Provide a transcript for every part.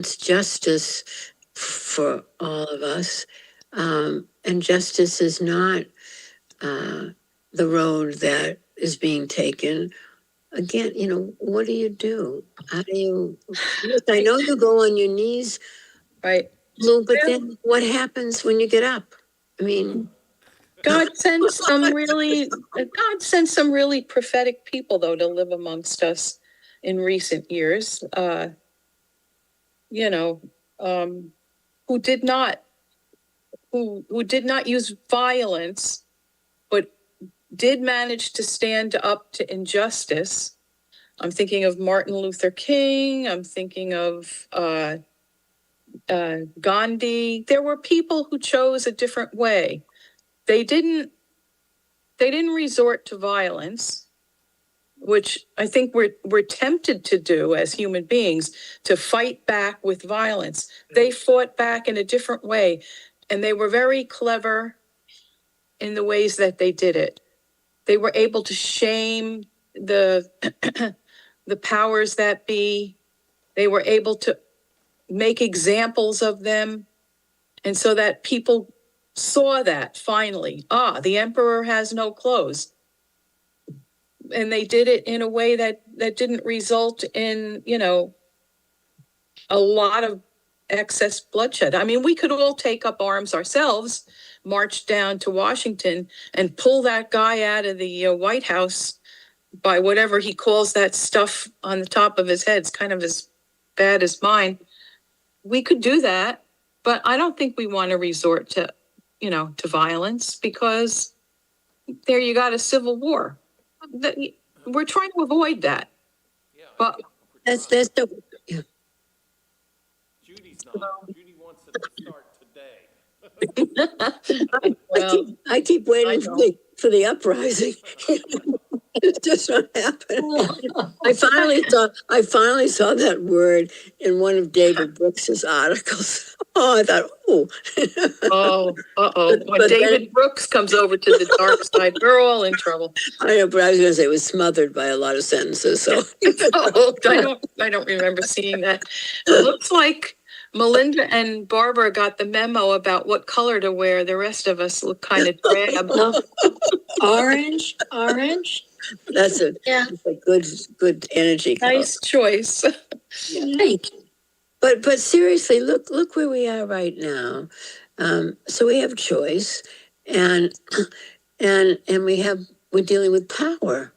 It's justice for all of us. And justice is not the road that is being taken. Again, what do you do? How do you, I know you go on your knees, right? Lou, but then what happens when you get up? I mean, God sent some really prophetic people, though, to live amongst us in recent years. Who did not use violence, but did manage to stand up to injustice. I'm thinking of Martin Luther King. I'm thinking of Gandhi. There were people who chose a different way. They didn't resort to violence, which I think we're tempted to do as human beings, to fight back with violence. They fought back in a different way, and they were very clever in the ways that they did it. They were able to shame the the powers that be. They were able to make examples of them, and so that people saw that finally, the emperor has no clothes. And they did it in a way that didn't result in, a lot of excess bloodshed. I mean, we could all take up arms ourselves, march down to Washington and pull that guy out of the White House by whatever he calls that stuff on the top of his head. It's kind of as bad as mine. We could do that, but I don't think we want to resort to, to violence, because there you got a civil war. We're trying to avoid that. Yeah, but that's the Judy's not. Judy wants it to start today. I keep waiting for the uprising. It just not happening. I finally saw that word in one of David Brooks's articles. Oh, I thought, When David Brooks comes over to the dark side, we're all in trouble. I know, but I was going to say it was smothered by a lot of sentences. So I don't remember seeing that. It looks like Melinda and Barbara got the memo about what color to wear. The rest of us look kind of drab. Orange. That's a good energy color. Nice choice. Thank you. But seriously, look where we are right now. So we have choice, and we're dealing with power,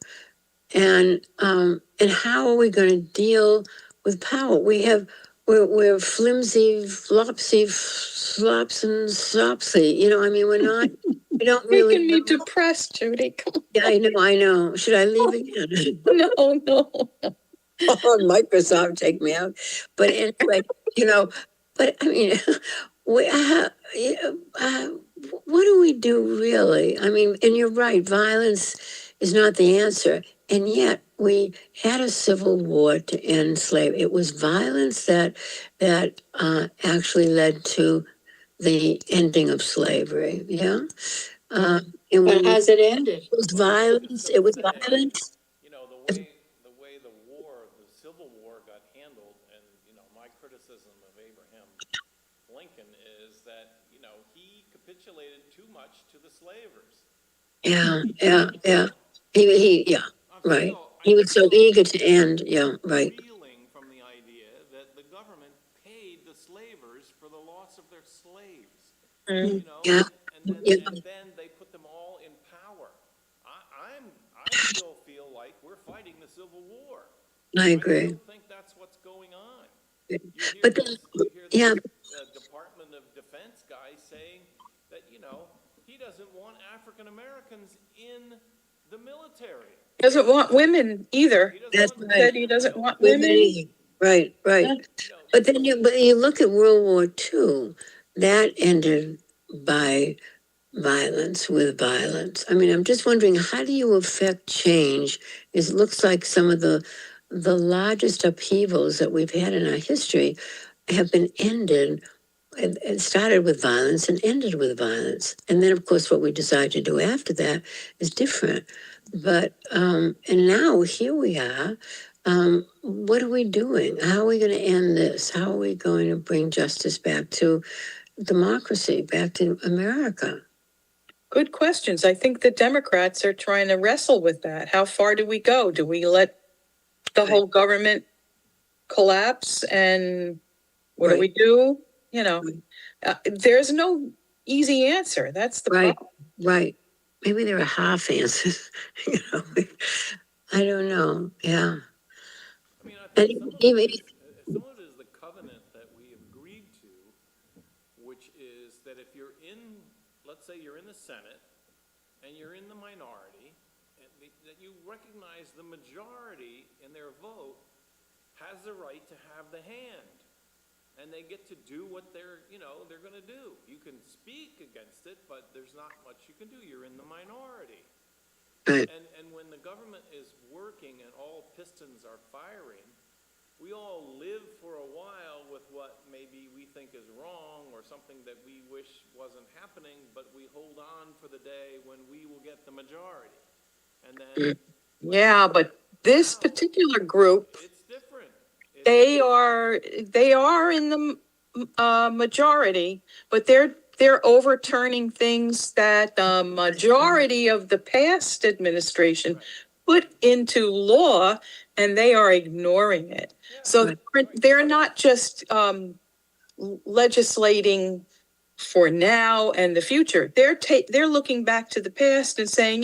and how are we going to deal with power? We're flimsy, flopsy, slops and slopsy. We're not. We don't really. Making me depressed, Judy. Yeah, I know. Should I leave again? No. Microsoft take me out. But anyway, but I mean, what do we do really? I mean, and you're right, violence is not the answer. And yet we had a civil war to end slavery. It was violence that actually led to the ending of slavery. Yeah. But has it ended? It was violence. It was violence. The way the Civil War got handled, and my criticism of Abraham Lincoln is that he capitulated too much to the slavers. Yeah. Right. He was so eager to end. Yeah, right. Reeling from the idea that the government paid the slavers for the loss of their slaves. And then they put them all in power. I still feel like we're fighting the Civil War. I agree. I don't think that's what's going on. But the Department of Defense guy saying that he doesn't want African Americans in the military. Doesn't want women either. That's right. Said he doesn't want women. Right. But then you look at World War II. That ended by violence with violence. I mean, I'm just wondering, how do you affect change? It looks like some of the largest upheavals that we've had in our history have been ended. It started with violence and ended with violence. And then, of course, what we decide to do after that is different. But, and now here we are. what are we doing? How are we going to end this? How are we going to bring justice back to democracy, back to America? Good questions. I think the Democrats are trying to wrestle with that. How far do we go? Do we let the whole government collapse, and what do we do? You know, there's no easy answer. That's the problem. Right. Maybe there are half answers. You know, I don't know. Yeah. I mean, I think some of it is the covenant that we have agreed to, which is that if you're in, let's say you're in the Senate and you're in the minority, and that you recognize the majority in their vote has the right to have the hand. And they get to do what they're going to do. You can speak against it, but there's not much you can do. You're in the minority. Right. And when the government is working and all pistons are firing, we all live for a while with what maybe we think is wrong or something that we wish wasn't happening, but we hold on for the day when we will get the majority. And then... Yeah, but this particular group... It's different. They are in the majority, but they're overturning things that the majority of the past administration put into law, and they are ignoring it. So they're not just legislating for now and the future. They're looking back to the past and saying,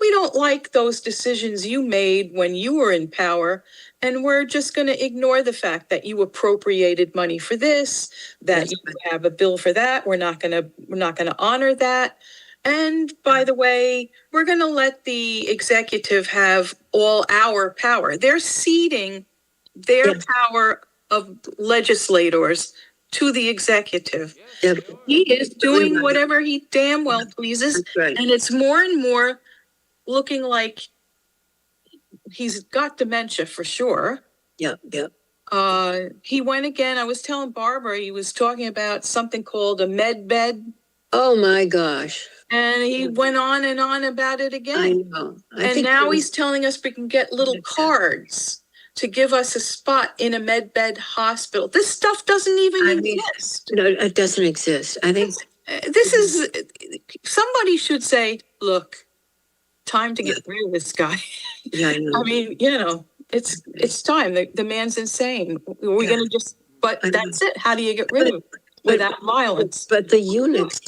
we don't like those decisions you made when you were in power, and we're just going to ignore the fact that you appropriated money for this, that you have a bill for that. We're not going to honor that. And by the way, we're going to let the executive have all our power. They're ceding their power of legislators to the executive. He is doing whatever he damn well pleases, and it's more and more looking like he's got dementia for sure. Yeah. He went again. I was telling Barbara, he was talking about something called a med bed. Oh my gosh. And he went on and on about it again. I know. And now he's telling us we can get little cards to give us a spot in a med bed hospital. This stuff doesn't even exist. No, it doesn't exist. I think somebody should say, look, time to get rid of this guy. Yeah, I know. I mean, it's time. The man's insane. We're going to just, but that's it. How do you get rid of him without violence? But the eunuchs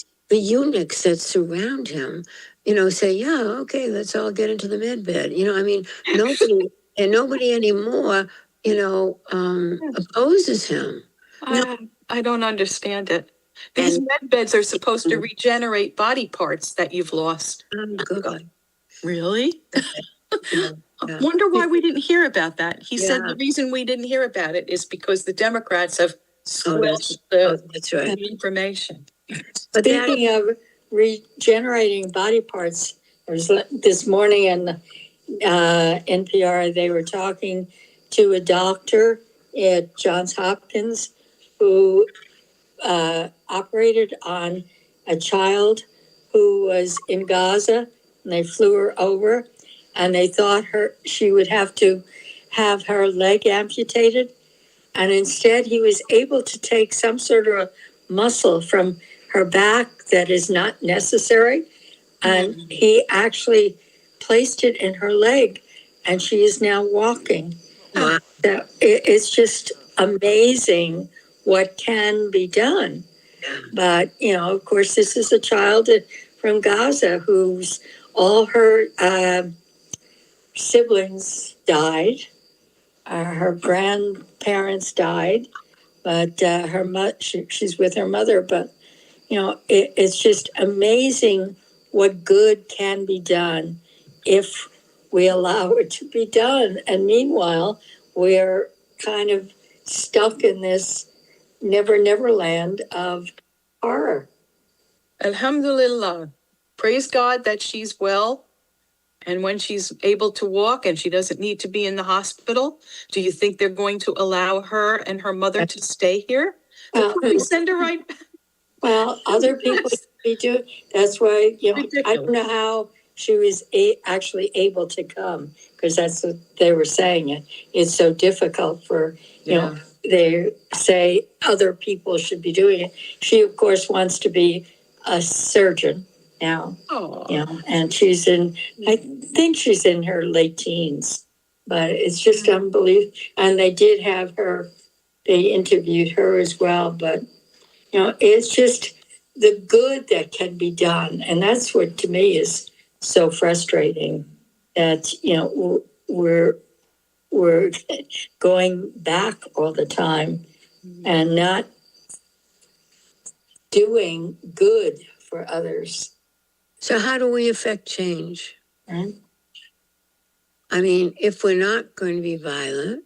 that surround him, say, yeah, okay, let's all get into the med bed. Nobody anymore, opposes him. I don't understand it. These med beds are supposed to regenerate body parts that you've lost. Good. Really? Wonder why we didn't hear about that. He said the reason we didn't hear about it is because the Democrats have squelched the information. But speaking of regenerating body parts, this morning in NPR, they were talking to a doctor at Johns Hopkins who operated on a child who was in Gaza, and they flew her over, and they thought she would have to have her leg amputated, and instead he was able to take some sort of muscle from her back that is not necessary, and he actually placed it in her leg, and she is now walking. So it's just amazing what can be done. But, of course, this is a child from Gaza whose all her siblings died. Her grandparents died, but she's with her mother. But, it's just amazing what good can be done if we allow it to be done. And meanwhile, we're kind of stuck in this never land of horror. Alhamdulillah. Praise God that she's well. And when she's able to walk and she doesn't need to be in the hospital, do you think they're going to allow her and her mother to stay here? We send her right back. Well, other people do. That's why, I don't know how she was actually able to come, because that's what they were saying. It's so difficult for, you know, they say other people should be doing it. She, of course, wants to be a surgeon now. Oh, You know, and she's in, I think she's in her late teens, but it's just unbelievable. And they did have her, they interviewed her as well, but, you know, it's just the good that can be done. And that's what to me is so frustrating, that, you know, we're going back all the time and not doing good for others. So how do we affect change? Right? I mean, if we're not going to be violent,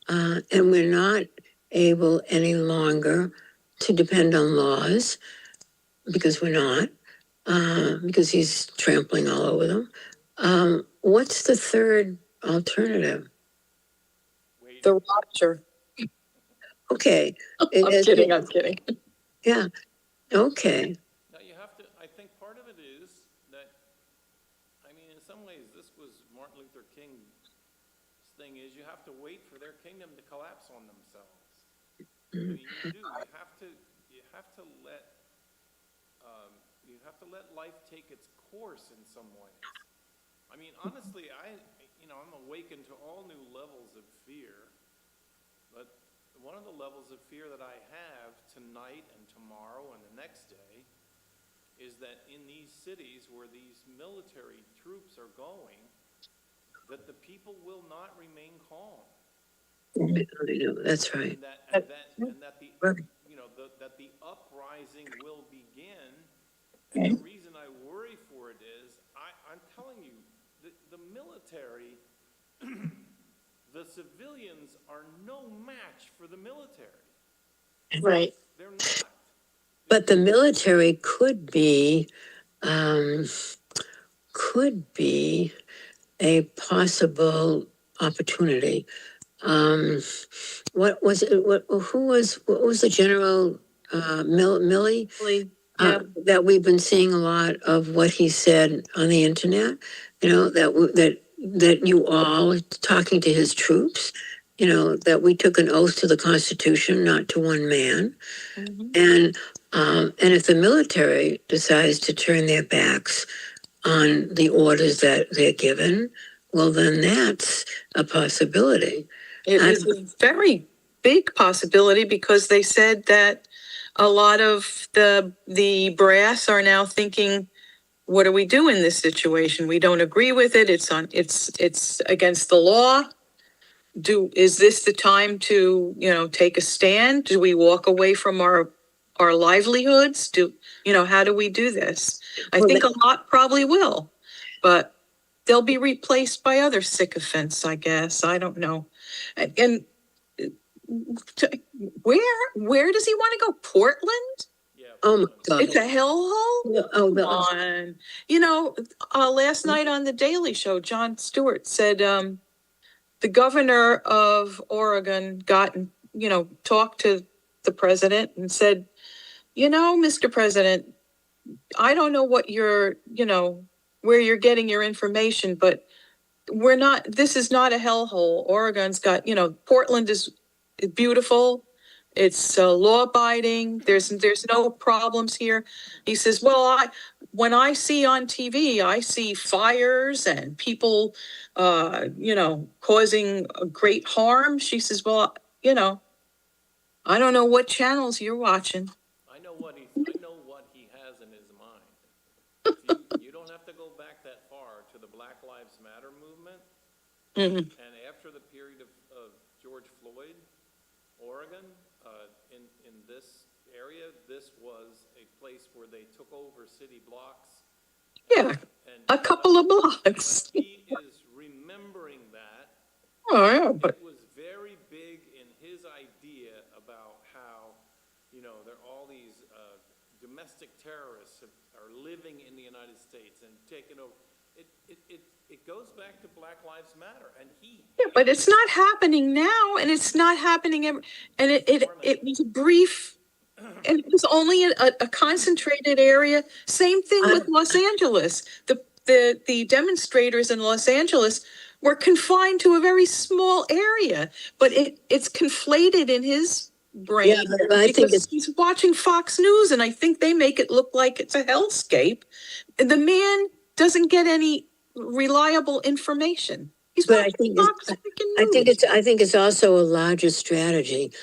and we're not able any longer to depend on laws, because we're not, because he's trampling all over them, what's the third alternative? the rapture. Okay. I'm kidding. Yeah, okay. Now, you have to, I think part of it is that, I mean, in some ways, this was Martin Luther King's thing, is you have to wait for their kingdom to collapse on themselves. I mean, you have to let life take its course in some ways. I mean, honestly, I'm awakened to all new levels of fear, but one of the levels of fear that I have tonight and tomorrow and the next day is that in these cities where these military troops are going, that the people will not remain calm. I know, that's right. And that the that the uprising will begin. And the reason I worry for it is, I'm telling you, the military, the civilians are no match for the military. Right. They're not. But the military could be a possible opportunity. What was it? What was the general, Milley? That we've been seeing a lot of what he said on the internet, you know, that you all talking to his troops, you know, that we took an oath to the Constitution, not to one man. And if the military decides to turn their backs on the orders that they're given, well, then that's a possibility. It is a very big possibility, because they said that a lot of the brass are now thinking, what do we do in this situation? We don't agree with it. It's against the law. Is this the time to, take a stand? Do we walk away from our livelihoods? How do we do this? I think a lot probably will, but they'll be replaced by other sycophants, I guess. I don't know. And where does he want to go? Portland? Yeah. Oh my God. It's a hellhole? No, oh, Come on. Last night on the Daily Show, Jon Stewart said, the governor of Oregon talked to the president and said, Mr. President, I don't know what where you're getting your information, but this is not a hellhole. Oregon's got, Portland is beautiful. It's law abiding. There's no problems here. He says, well, when I see on TV, I see fires and people, causing great harm. She says, well, I don't know what channels you're watching. I know what he has in his mind. You don't have to go back that far to the Black Lives Matter movement. Mm-hmm. And after the period of George Floyd, Oregon, in this area, this was a place where they took over city blocks. Yeah, a couple of blocks. But he is remembering that. Oh, yeah, but it was very big in his idea about how, there are all these domestic terrorists are living in the United States and taking over. It goes back to Black Lives Matter, and but it's not happening now, and it's not happening and it was brief, and it was only a concentrated area. Same thing with Los Angeles. The demonstrators in Los Angeles we're confined to a very small area, but it's conflated in his brain. Yeah, but I think because he's watching Fox News, and I think they make it look like it's a hellscape. The man doesn't get any reliable information. He's But I watching think Fox it's, freaking News. I think it's also a larger strategy,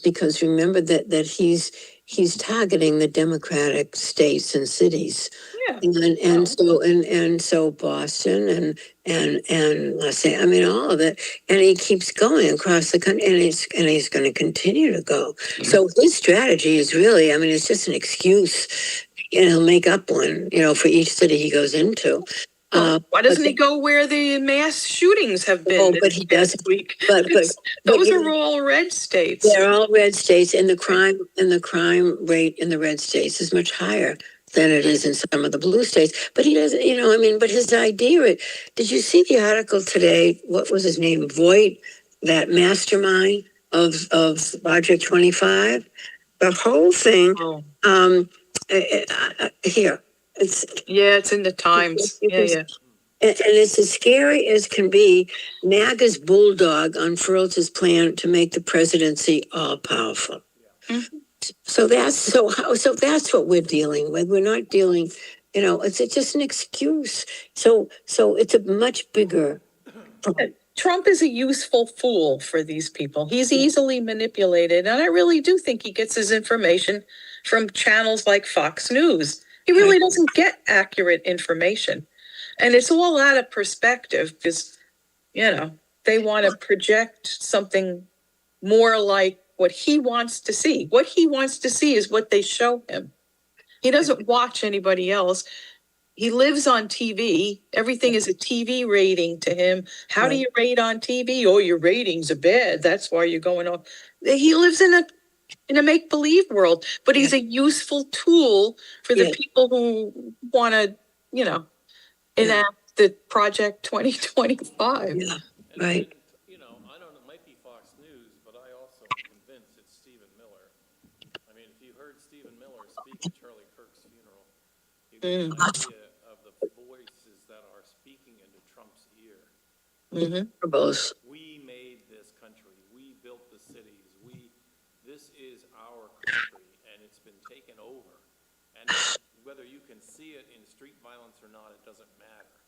because remember that he's targeting the Democratic states and cities. Yeah. And so Boston and Los Angeles, I mean, all of it, and he keeps going across the country, and he's going to continue to go. So his strategy is really, I mean, it's just an excuse, and he'll make up one, for each city he goes into. Why doesn't he go where the mass shootings have been? But he doesn't. Week? But those are all red states. They're all red states, and the crime rate in the red states is much higher than it is in some of the blue states. But he doesn't, I mean, but his idea, did you see the article today? What was his name? Voight, that mastermind of Project 25? The whole thing, here, it's in the Times. And it's as scary as can be. MAGA's bulldog unfurls his plan to make the presidency all powerful. Mm-hmm. So that's what we're dealing with. We're not dealing, it's just an excuse. So it's a much bigger problem. Trump is a useful fool for these people. He's easily manipulated, and I really do think he gets his information from channels like Fox News. He really doesn't get accurate information. And it's all out of perspective because, they want to project something more like what he wants to see. What he wants to see is what they show him. He doesn't watch anybody else. He lives on TV. Everything is a TV rating to him. How do you rate on TV? Oh, your ratings are bad. That's why you're going off. He lives in a make-believe world, but he's a useful tool for the people who want to, enact the Project 2025. Yeah, right. I don't know, it might be Fox News, but I also am convinced it's Stephen Miller. I mean, if you heard Stephen Miller speak at Charlie Kirk's funeral, you get an idea of the voices that are speaking into Trump's ear. We made this country. We built the cities. This is our country, and it's been taken over. And whether you can see it in street violence or not, it doesn't matter.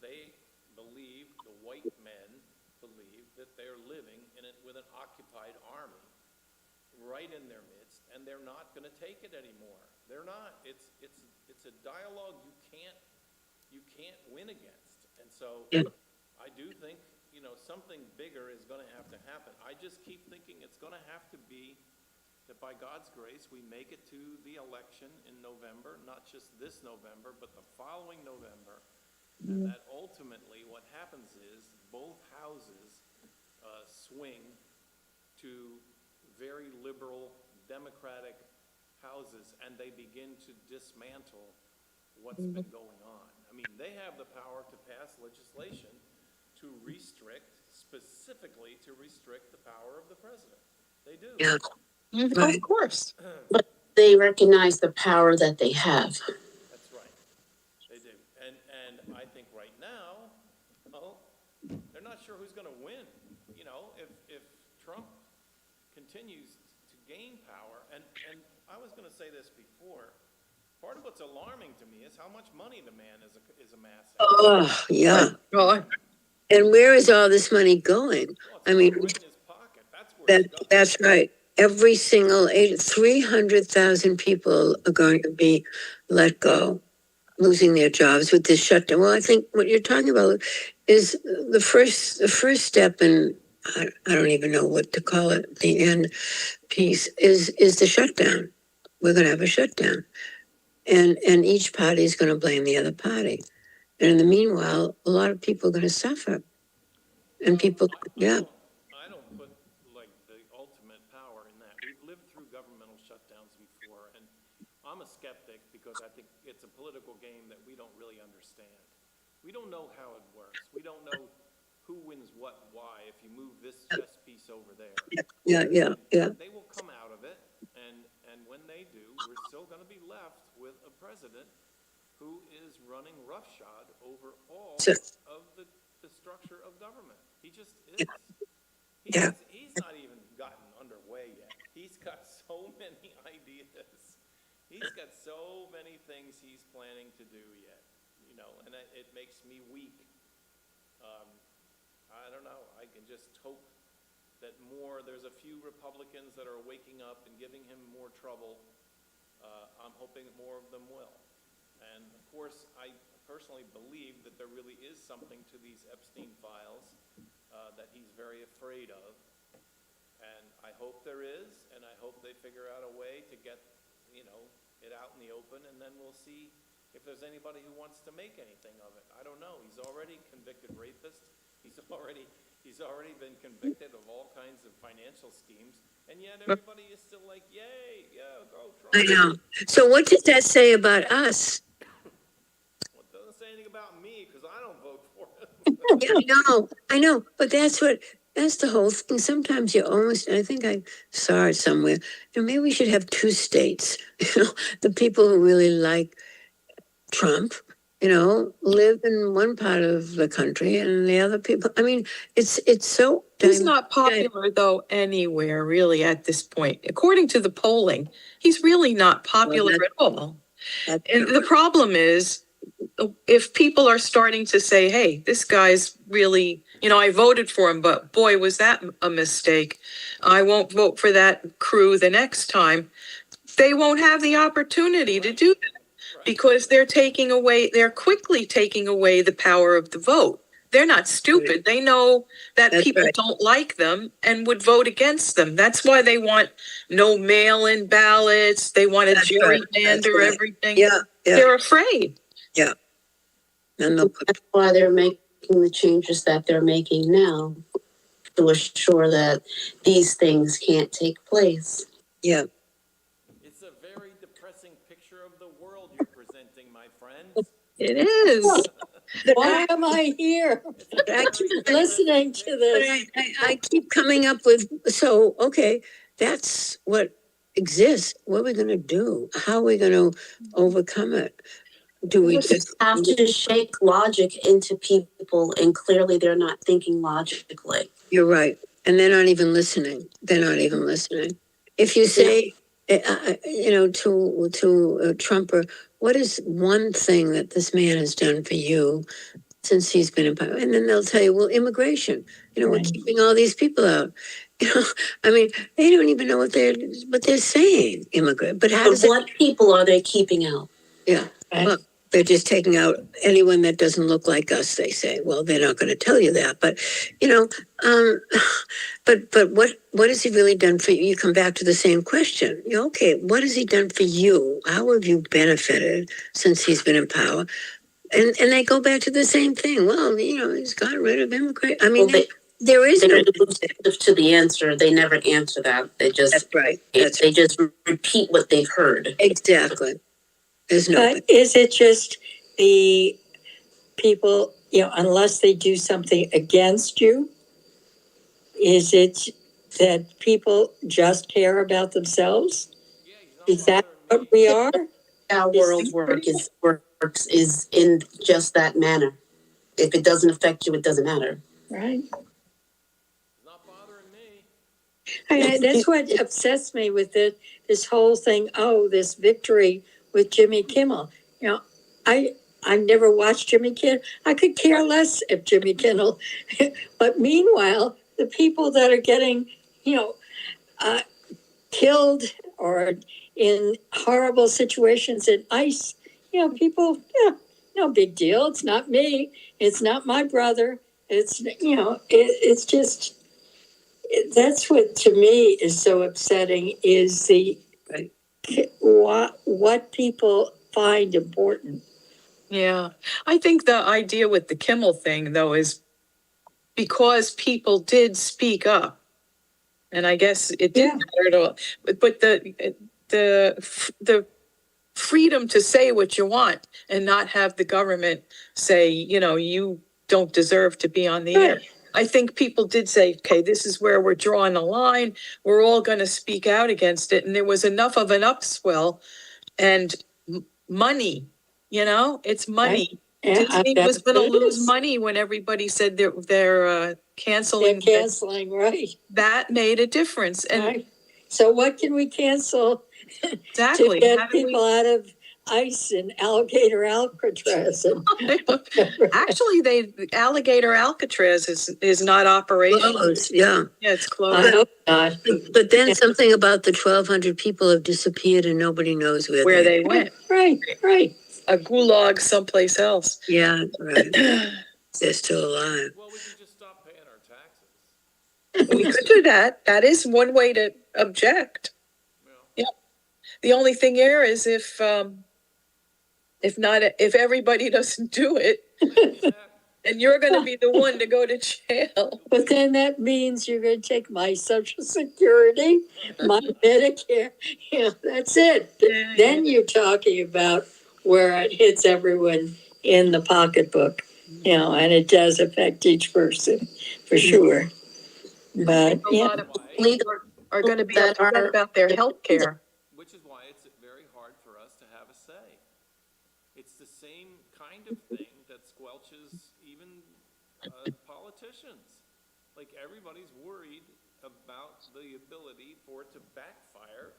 They believe, the white men believe that they're living in it with an occupied army right in their midst, and they're not going to take it anymore. They're not. It's a dialogue you can't win against. And so I do think, something bigger is going to happen. I just keep thinking it's going to have to be that by God's grace, we make it to the election in November, not just this November, but the following November. And that ultimately what happens is both houses swing to very liberal democratic houses, and they begin to dismantle what's been going on. I mean, they have the power to pass legislation to specifically to restrict the power of the president. They do. Yeah. Of course. But they recognize the power that they have. That's right. They do. And I think right now, they're not sure who's going to win. If Trump continues to gain power, and I was going to say this before, part of what's alarming to me is how much money the man is amassing. Oh, yeah. And where is all this money going? I mean, right in his pocket. That's right. Every single 300,000 people are going to be let go, losing their jobs with this shutdown. Well, I think what you're talking about is the first step in, I don't even know what to call it, the end piece is the shutdown. We're going to have a shutdown. And each party is going to blame the other party. And in the meanwhile, a lot of people are going to suffer. And people, I don't put the ultimate power in that. We've lived through governmental shutdowns before, and I'm a skeptic because I think it's a political game that we don't really understand. We don't know how it works. We don't know who wins what, why, if you move this chess piece over there. Yeah. They will come out of it, and when they do, we're still going to be left with a president who is running roughshod over all So, of the structure of government. He just is. yeah. He's not even gotten underway yet. He's got so many ideas. He's got so many things he's planning to do yet, and it makes me weak. I don't know. I can just hope that there's a few Republicans that are waking up and giving him more trouble. I'm hoping more of them will. And of course, I personally believe that there really is something to these Epstein files that he's very afraid of. And I hope there is, and I hope they figure out a way to get, it out in the open, and then we'll see if there's anybody who wants to make anything of it. I don't know. He's already convicted rapist. He's already been convicted of all kinds of financial schemes, and yet everybody is still like, yay, yeah, go Trump. I know. So what does that say about us? Well, it doesn't say anything about me, because I don't vote for it. Yeah, I know, but that's the whole thing. Sometimes you almost, I think I saw it somewhere, maybe we should have two states, the people who really like Trump, live in one part of the country, and the other people, I mean, it's so. He's not popular, though, anywhere, really, at this point. According to the polling, he's really not popular at all. And the problem is, if people are starting to say, hey, this guy's really, I voted for him, but boy, was that a mistake. I won't vote for that crew the next time. They won't have the opportunity to do that because they're quickly taking away the power of the vote. They're not stupid. They know that people don't like them and would vote against them. That's why they want no mail-in ballots. They want to gerrymander everything. Yeah. They're afraid. Yeah. And that's why they're making the changes that they're making now to assure that these things can't take place. Yeah. It's a very depressing picture of the world you're presenting, my friends. It is. Why am I here I keep listening to this? I keep coming up with, so, okay, that's what exists. What are we going to do? How are we going to overcome it? Do we just have to shake logic into people, and clearly they're not thinking logically. You're right. And they're not even listening. If you say, to a Trumper, what is one thing that this man has done for you since he's been in power? And then they'll tell you, well, immigration, we're keeping all these people out. I mean, they don't even know what they're saying, immigrant. But what people are they keeping out? Yeah. Well, they're just taking out anyone that doesn't look like us, they say. Well, they're not going to tell you that, but, but what has he really done for you? You come back to the same question. Okay, what has he done for you? How have you benefited since he's been in power? And they go back to the same thing. Well, he's gotten rid of immigration. I mean, there is no to the answer. They never answer that. They just That's right. They just repeat what they've heard. Exactly. There's no. But is it just the people, unless they do something against you? Is it that people just care about themselves? Is that what we are? Our world works is in just that manner. If it doesn't affect you, it doesn't matter. Right. Not bothering me. That's what obsessed me with this whole thing. Oh, this victory with Jimmy Kimmel. I never watched Jimmy Kimmel. I could care less if Jimmy Kimmel. But meanwhile, the people that are getting, killed or in horrible situations in ICE, people, no big deal. It's not me. It's not my brother. It's, it's just, that's what to me is so upsetting is what people find important. Yeah. I think the idea with the Kimmel thing, though, is because people did speak up. And I guess it didn't matter at all. But the freedom to say what you want and not have the government say, you don't deserve to be on the air. I think people did say, okay, this is where we're drawing a line. We're all going to speak out against it. And there was enough of an upswell and money, You know, it's money. Yeah, Disney was gonna lose money when everybody said they're canceling. They're canceling, right, That made a difference, and right. So what can we cancel to exactly, how get do we? people out of ice and alligator Alcatraz and Actually, Alligator Alcatraz is not operational. Close, yeah. Yeah, it's I closed. hope not. But then something about the 1,200 people have disappeared and nobody knows Where they went, Right, right. a gulag someplace else. Yeah, right. They're still alive. Well, we can just stop paying our taxes. We could do that. That is one way to object. Yeah. Yeah. The only thing here is if everybody doesn't do it, and you're going to be the one to go to jail. But then that means you're gonna take my social security, my Medicare, that's it. Yeah, Then you're talking about where it hits everyone in the pocketbook, and it does affect each person, for sure. But, A lot of people are going to be upset about their health care. Which is why it's very hard for us to have a say. It's the same kind of thing that squelches even politicians. Like, everybody's worried about the ability for it to backfire,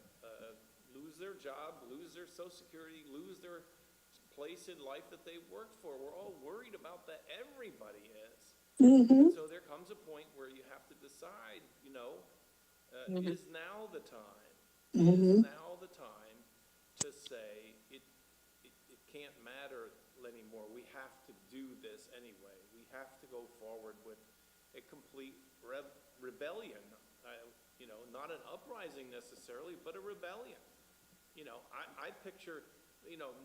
lose their job, lose their Social Security, lose their place in life that they've worked for. We're all worried about that. Everybody is. So there comes a point where you have to decide, is now the time? Is now the time to say it can't matter anymore. We have to do this anyway. We have to go forward with a complete rebellion. Not an uprising necessarily, but a rebellion. I picture,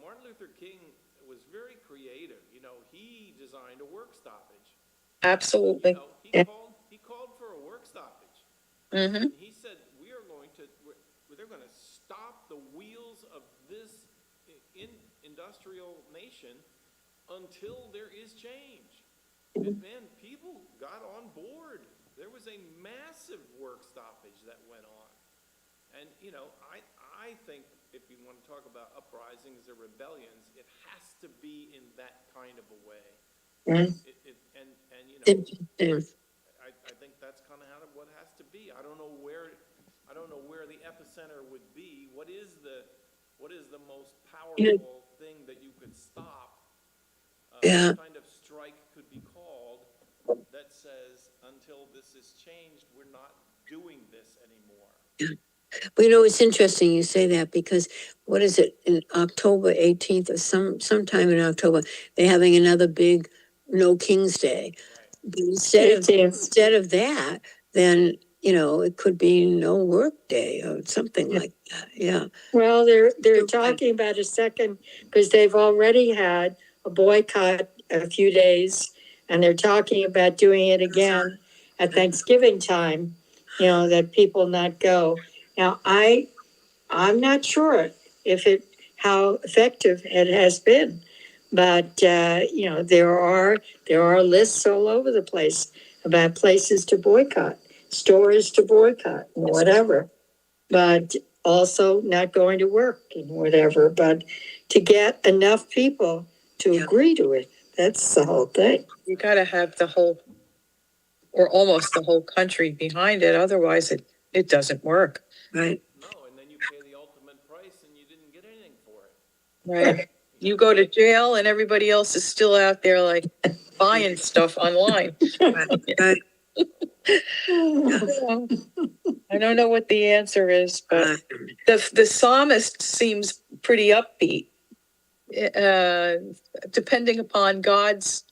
Martin Luther King was very creative. He designed a work stoppage. Absolutely. He called for a work stoppage. Mm-hmm. He said, they're going to stop the wheels of this industrial nation until there is change. And man, people got on board. There was a massive work stoppage that went on. And, I think if you want to talk about uprisings or rebellions, it has to be in that kind of a way. I think that's kind of what has to be. I don't know where the epicenter would be. What is the most powerful thing that you could stop? What kind of strike could be called that says, until this is changed, we're not doing this anymore? Well, it's interesting you say that because what is it, in October 18th or sometime in October, they're having another big No King's Day. Right. But instead of that, then, it could be no work day or something like that. Yeah. well, they're talking about a second, because they've already had a boycott a few days, and they're talking about doing it again at Thanksgiving time, that people not go. Now, I'm not sure how effective it has been, but, there are lists all over the place about places to boycott, stores to boycott, whatever. But also not going to work and whatever, but to get enough people to agree to it, that's the whole thing. You got to have the whole, or almost the whole country behind it. Otherwise, it doesn't work. Right. No, and then you pay the ultimate price and you didn't get anything for it. Right. You go to jail and everybody else is still out there like buying stuff online. Right. I don't know what the answer is, but the psalmist seems pretty upbeat, depending upon God's,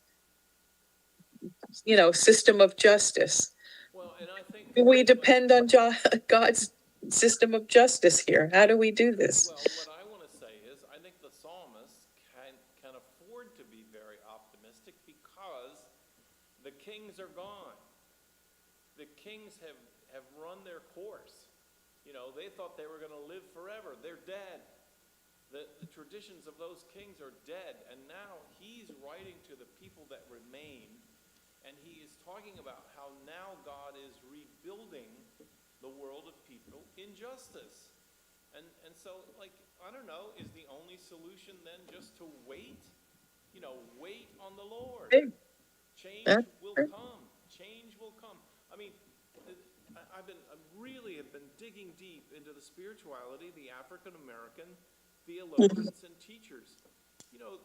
system of justice. Well, and I think We depend on God's system of justice here. How do we do this? Well, what I want to say is, I think the psalmist can afford to be very optimistic because the kings are gone. The kings have run their course. They thought they were going to live forever. They're dead. The traditions of those kings are dead. And now he's writing to the people that remain, and he is talking about how now God is rebuilding the world of people in justice. And so, like, I don't know, is the only solution then just to wait? You know, wait on the Lord. Hey, Change will come. Change will come. I mean, I really have been digging deep into the spirituality of the African American theologians and teachers. You know,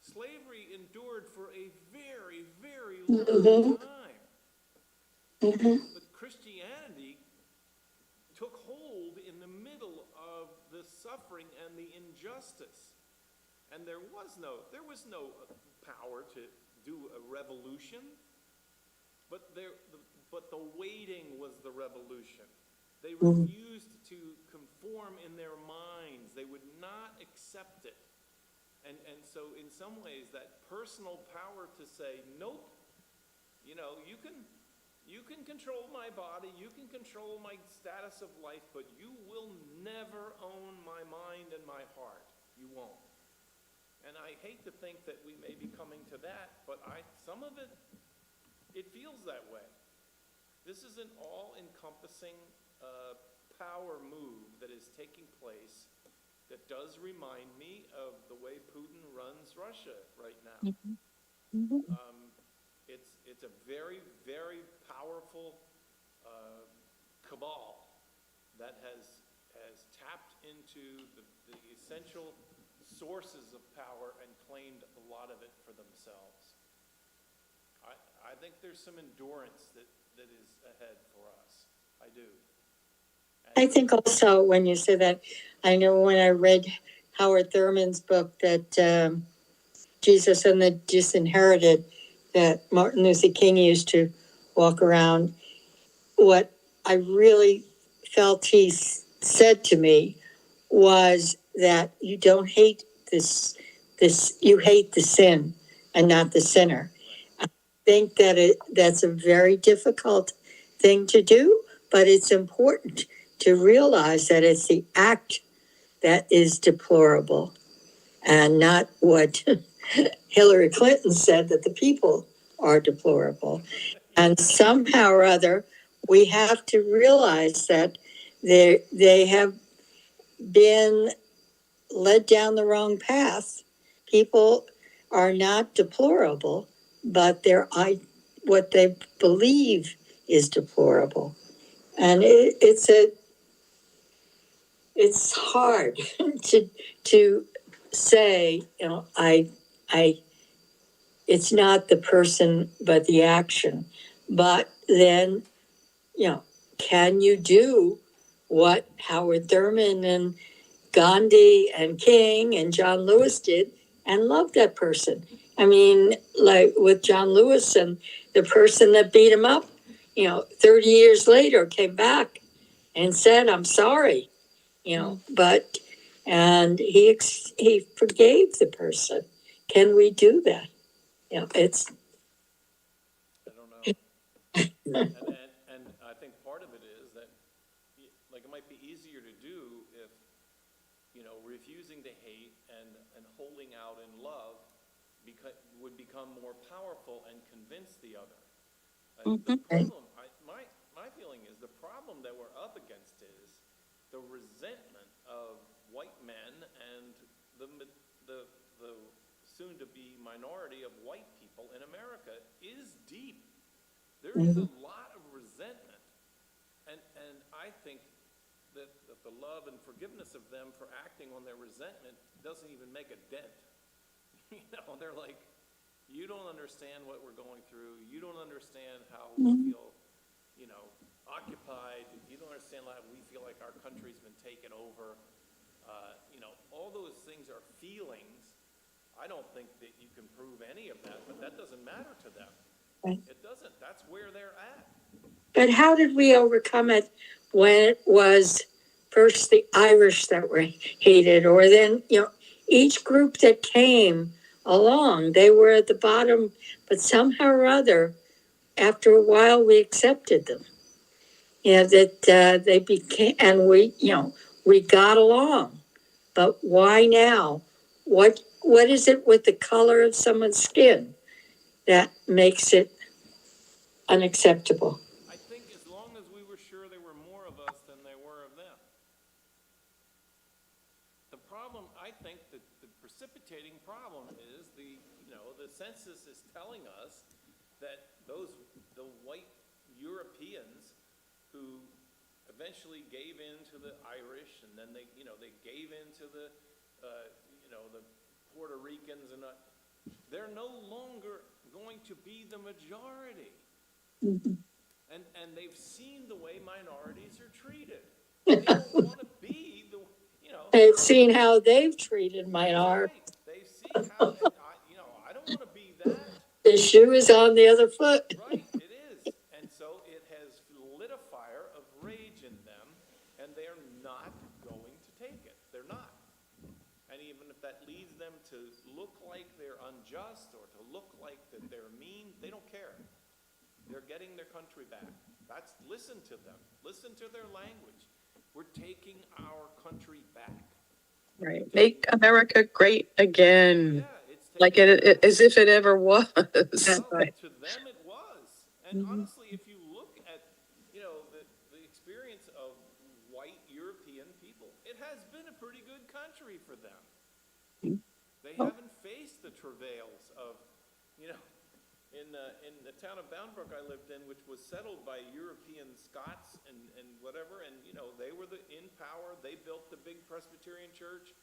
slavery endured for a very, very long time. But Christianity took hold in the middle of the suffering and the injustice. And there was no power to do a revolution, but the waiting was the revolution. They refused to conform in their minds. They would not accept it. And so in some ways that personal power to say, nope, you know, you can control my body, you can control my status of life, but you will never own my mind and my heart. You won't. And I hate to think that we may be coming to that, but some of it feels that way. This is an all-encompassing power move that is taking place that does remind me of the way Putin runs Russia right now. It's a very, very powerful cabal that has tapped into the essential sources of power and claimed a lot of it for themselves. I think there's some endurance that is ahead for us. I do. I think also when you say that, I know when I read Howard Thurman's book that Jesus and the Disinherited, that Martin Luther King used to walk around, what I really felt he said to me was that you don't hate this, you hate the sin and not the sinner. I think that that's a very difficult thing to do, but it's important to realize that it's the act that is deplorable and not what Hillary Clinton said, that the people are deplorable. And somehow or other, we have to realize that they have been led down the wrong path. People are not deplorable, but what they believe is deplorable. And it's hard to say, you know, it's not the person, but the action. But then, you know, can you do what Howard Thurman and Gandhi and King and John Lewis did and love that person? I mean, like with John Lewis, and the person that beat him up, you know, 30 years later came back and said, I'm sorry, you know, and he forgave the person. Can we do that? You know, it's. I don't know. and I think part of it is that, like, it might be easier to do if, you know, refusing to hate and holding out in love would become more powerful and convince the other. The problem, my feeling is, the problem that we're up against is the resentment of white men and the soon-to-be minority of white people in America is deep. There is a lot of resentment, and I think that the love and forgiveness of them for acting on their resentment doesn't even make a dent. You know, they're like, you don't understand what we're going through. You don't understand how we feel, you know, occupied. You don't understand how we feel like our country's been taken over. You know, all those things are feelings. I don't think that you can prove any of that, but that doesn't matter to them. Right. It doesn't. That's where they're at. But how did we overcome it when it was first the Irish that were hated, or then, you know, each group that came along, they were at the bottom, but somehow or other, after a while, we accepted them. You know, that they became, and we, you know, we got along. But why now? What is it with the color of someone's skin that makes it unacceptable? I think as long as we were sure there were more of us than there were of them. problem, I think that the precipitating problem is the census is telling us that the white Europeans who eventually gave in to the Irish, and then they gave in to the Puerto Ricans, and they're no longer going to be the majority. And they've seen the way minorities are treated. They don't want to be They've seen how they've treated minorities. right. They see how, and I don't want to be that. The shoe is on the other foot. Right, it is. And so it has lit a fire of rage in them, and they're not going to take it. They're not. And even if that leads them to look like they're unjust or to look like that they're mean, they don't care. They're getting their country back. Listen to them. Listen to their language. We're taking our country back. Right. Make America great again. Yeah, it's Like as if it ever was. well, to them it was. And honestly, if you look at, the experience of white European people, it has been a pretty good country for them. They haven't faced the travails of, in the town of Boundbrook I lived in, which was settled by European Scots and whatever, and, they were in power. They built the big Presbyterian church.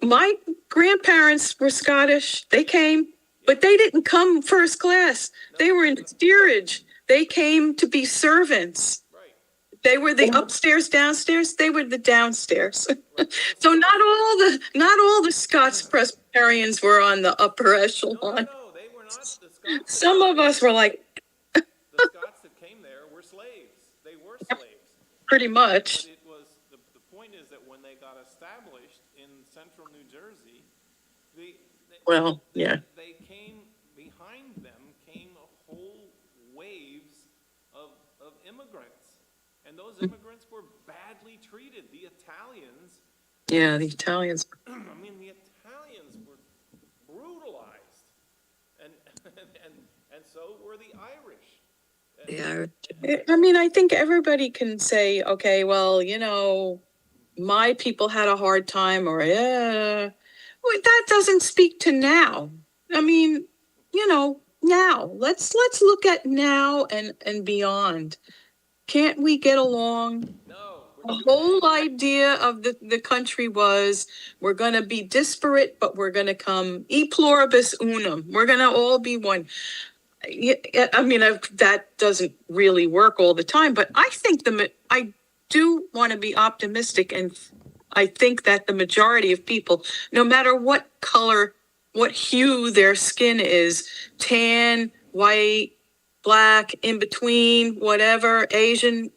My grandparents were Scottish. They came, but they didn't come first class. They were in steerage. They came to be servants. Right. They were the upstairs, downstairs. They were the downstairs. So not all the Scots Presbyterians were on the upper echelon. No, they were not. The Scots. Some of us were like, the Scots that came there were slaves. They were slaves. pretty much. But it was the point is that when they got established in central New Jersey, they came behind them came a whole waves of immigrants, and those immigrants were badly treated. The Italians. Yeah, the Italians. I mean, the Italians were brutalized, and so were the Irish. I mean, I think everybody can say, okay, well, my people had a hard time, or well, that doesn't speak to now. I mean, now let's look at now and beyond. Can't we get along? No. The whole idea of the country was we're going to be disparate, but we're going to come e pluribus unum. We're going to all be one. I mean, that doesn't really work all the time, but I think I do want to be optimistic, and I think that the majority of people, no matter what color, what hue their skin is, tan, white, black, in between, whatever, Asian,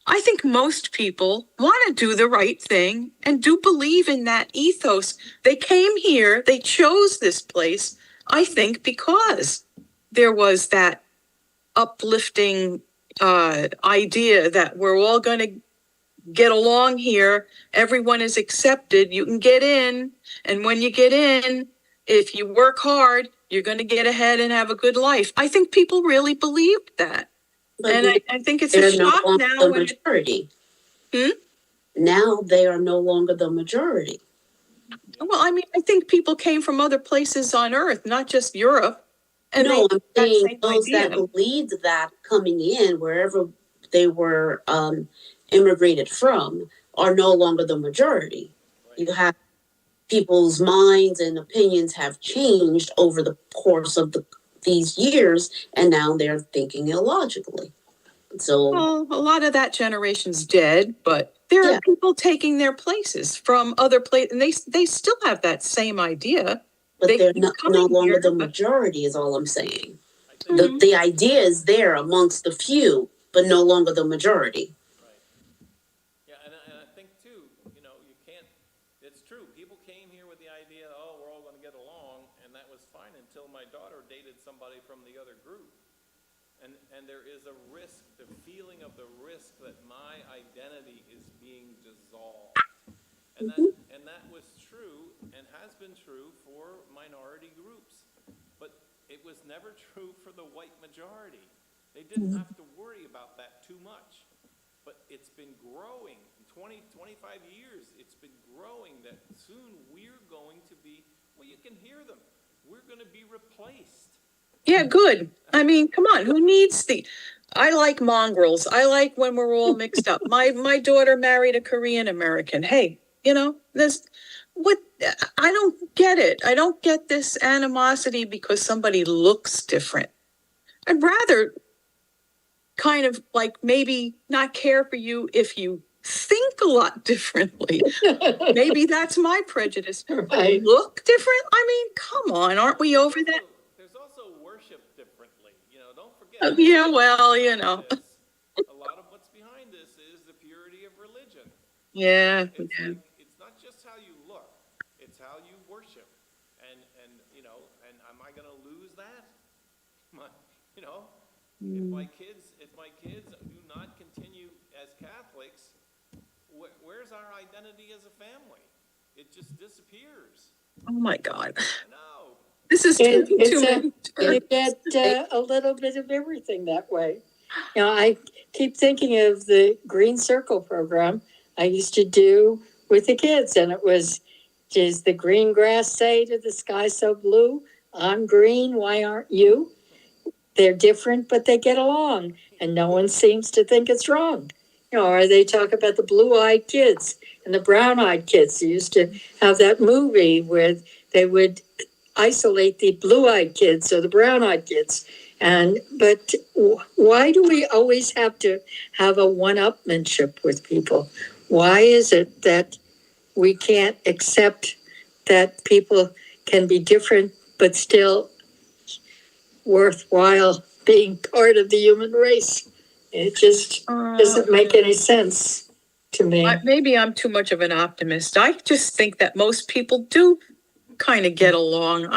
I think most people want to do the right thing and do believe in that ethos. They came here, they chose this place, I think, because there was that uplifting idea that we're all going to get along here. Everyone is accepted. You can get in. And when you get in, if you work hard, you're going to get ahead and have a good life. I think people really believed that. But and I think it's a shock no now. the majority. Now they are no longer the majority. Well, I mean, I think people came from other places on Earth, not just Europe. And no, I'm saying those idea. that believed that coming in, wherever they were immigrated from, are no longer the majority. Right. You have people's minds and opinions have changed over the course of these years, and now they're thinking illogically. So, well, a lot of that generation's dead, but there are people taking their places from other places, and they still have that same idea. But they're no longer the majority, is all I'm saying. The idea is there amongst the few, but no longer the majority. Right. Yeah, and I think, too, you can't, it's true. People came here with the idea, we're all going to get along, and that was fine until my daughter dated somebody from the other group. And there is a risk, the feeling of the risk that my identity is being dissolved. And that was true and has been true for minority groups. But it was never true for the white majority. They didn't have to worry about that too much. But it's been growing 20, 25 years, it's been growing that soon we're going to be, well, you can hear them. We're going to be replaced. Yeah, good. I mean, come on, who needs I like mongrels. I like when we're all mixed up. My daughter married a Korean American. Hey, I don't get it. I don't get this animosity because somebody looks different. I'd rather kind of like maybe not care for you if you think a lot differently. Maybe that's my prejudice. Right. Look different? I mean, come on, aren't we over that? There's also worship differently. Don't forget. Yeah, well, A lot of what's behind this is the purity of religion. Yeah. It's not just how you look, it's how you worship. And am I going to lose that? If my kids do not continue as Catholics, where's our identity as a family? It just disappears. Oh my God. I know. This is too many. You get a little bit of everything that way. I keep thinking of the Green Circle program I used to do with the kids, and it was, does the green grass say to the sky so blue? I'm green, why aren't you? They're different, but they get along, and no one seems to think it's wrong. Or they talk about the blue-eyed kids and the brown-eyed kids. They used to have that movie where they would isolate the blue-eyed kids or the brown-eyed kids. But why do we always have to have a one-upmanship with people? Why is it that we can't accept that people can be different but still worthwhile being part of the human race? It just doesn't make any sense to me. Maybe I'm too much of an optimist. I just think that most people do kind of get along.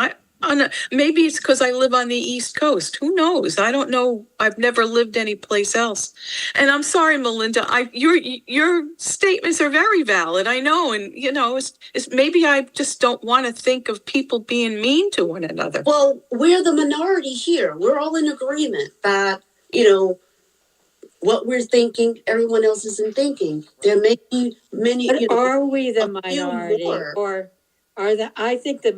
Maybe it's because I live on the East Coast. Who knows? I don't know. I've never lived anyplace else. And I'm sorry, Melinda. Your statements are very valid. I know, and it's maybe I just don't want to think of people being mean to one another. Well, we're the minority here. We're all in agreement that what we're thinking, everyone else isn't thinking. There may be many. But are we the minority, or are I think the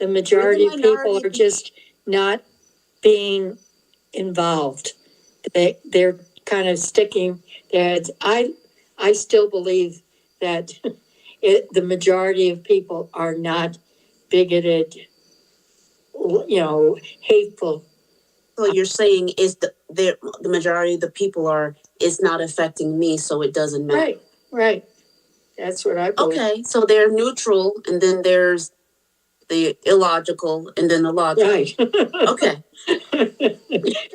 majority of people are just not being involved. They're kind of sticking there. I still believe that the majority of people are not bigoted, hateful. So you're saying is the majority of the people it's not affecting me, so it doesn't matter. Right. That's what I believe. Okay, so they're neutral, and then there's the illogical, and then the logical. Right. Okay.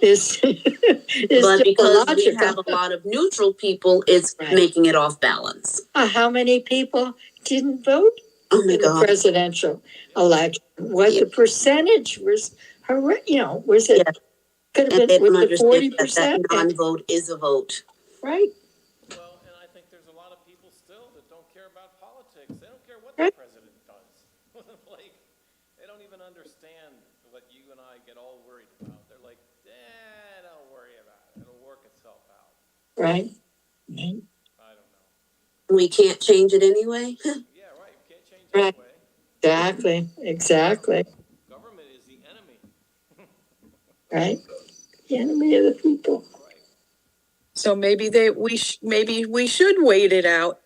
It's but because we have a lot of neutral people, it's making it off balance. How many people didn't vote in the presidential election? What the percentage was? Was it? Could have been with the 40%. That non-vote is a vote. Right. Well, and I think there's a lot of people still that don't care about politics. They don't care what the president does. They don't even understand what you and I get all worried about. They're like, don't worry about it. It'll work itself out. Right. I don't know. We can't change it anyway? Yeah, right. We can't change it anyway. Exactly. Government is the enemy. Right. The enemy of the people. Right. So maybe we should wait it out.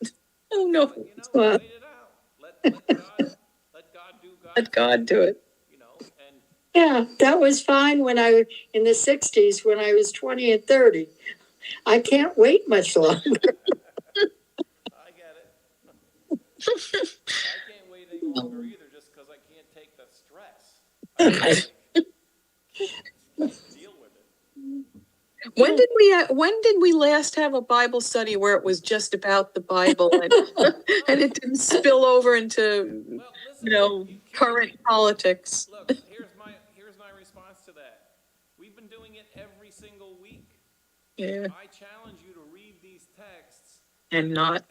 Oh no. Wait it out. Let God do God. Let God do it. And yeah, that was fine in the 60s when I was 20 and 30. I can't wait much longer. I get it. I can't wait any longer either, just because I can't take the stress. Deal with it. When did we last have a Bible study where it was just about the Bible and it didn't spill over into current politics? Look, here's my response to that. We've been doing it every single week. Yeah. I challenge you to read these texts and not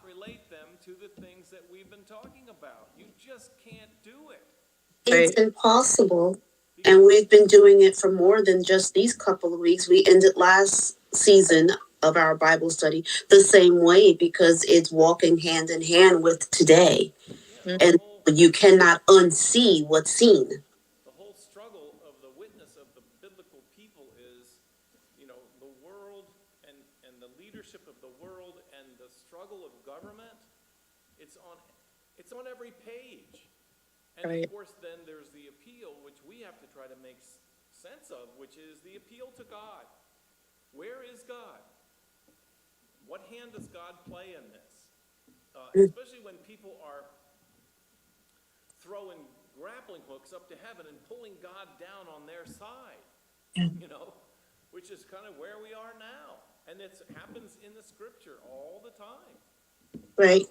relate them to the things that we've been talking about. You just can't do it. It's impossible. And we've been doing it for more than just these couple of weeks. We ended last season of our Bible study the same way, because it's walking hand in hand with today. Yeah, And you cannot unsee what's seen. the whole struggle of the witness of the biblical people is, the world and the leadership of the world and the struggle of government. It's on every page. And Right. of course, then there's the appeal, which we have to try to make sense of, which is the appeal to God. Where is God? What hand does God play in this? Especially when people are throwing grappling hooks up to heaven and pulling God down on their side, which is kind of where we are now. And it happens in the scripture all the time. Right.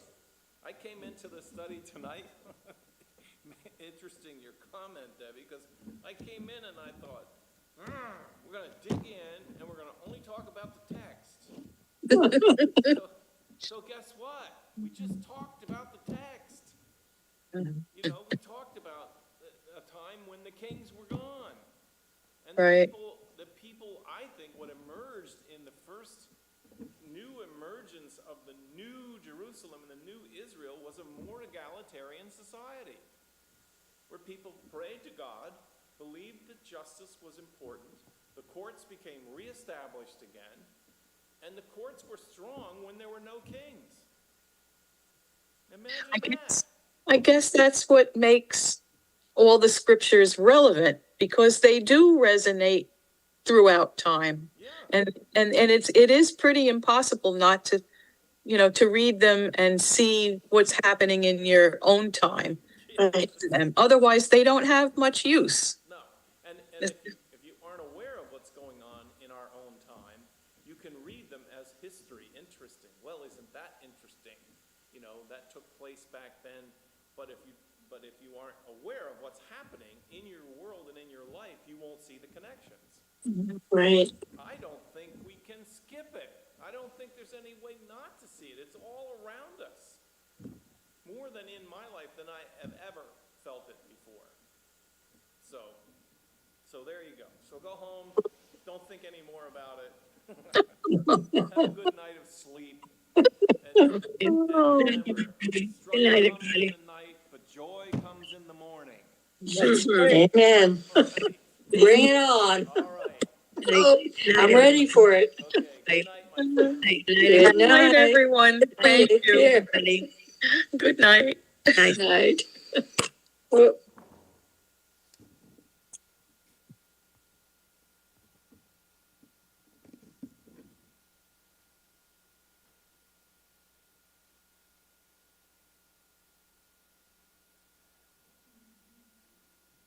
I came into the study tonight. Interesting your comment, Debbie, because I came in and I thought, we're going to dig in and we're going to only talk about the text. So guess what? We just talked about the text. We talked about a time when the kings were gone. And Right. the people, I think, what emerged in the first new emergence of the new Jerusalem and the new Israel was a more egalitarian society, where people prayed to God, believed that justice was important, the courts became reestablished again, and the courts were strong when there were no kings. Imagine that. I guess that's what makes all the scriptures relevant, because they do resonate throughout time. Yeah. And it is pretty impossible not to, to read them and see what's happening in your own time. Right. And otherwise, they don't have much use. No. And if you aren't aware of what's going on in our own time, you can read them as history. Interesting. Well, isn't that interesting? That took place back then. But if you aren't aware of what's happening in your world and in your life, you won't see the connections. Right. I don't think we can skip it. I don't think there's any way not to see it. It's all around us. More than in my life than I have ever felt it before. So there you go. So go home. Don't think any more about it. Have a good night of sleep. And remember, struggle comes in the night, but joy comes in the morning. Amen. All right. Bring it on. All right. Oh, I'm ready for it. Okay. Good night, my friend. Good night, everyone. Thank Take you. care. Good night. Night. Well,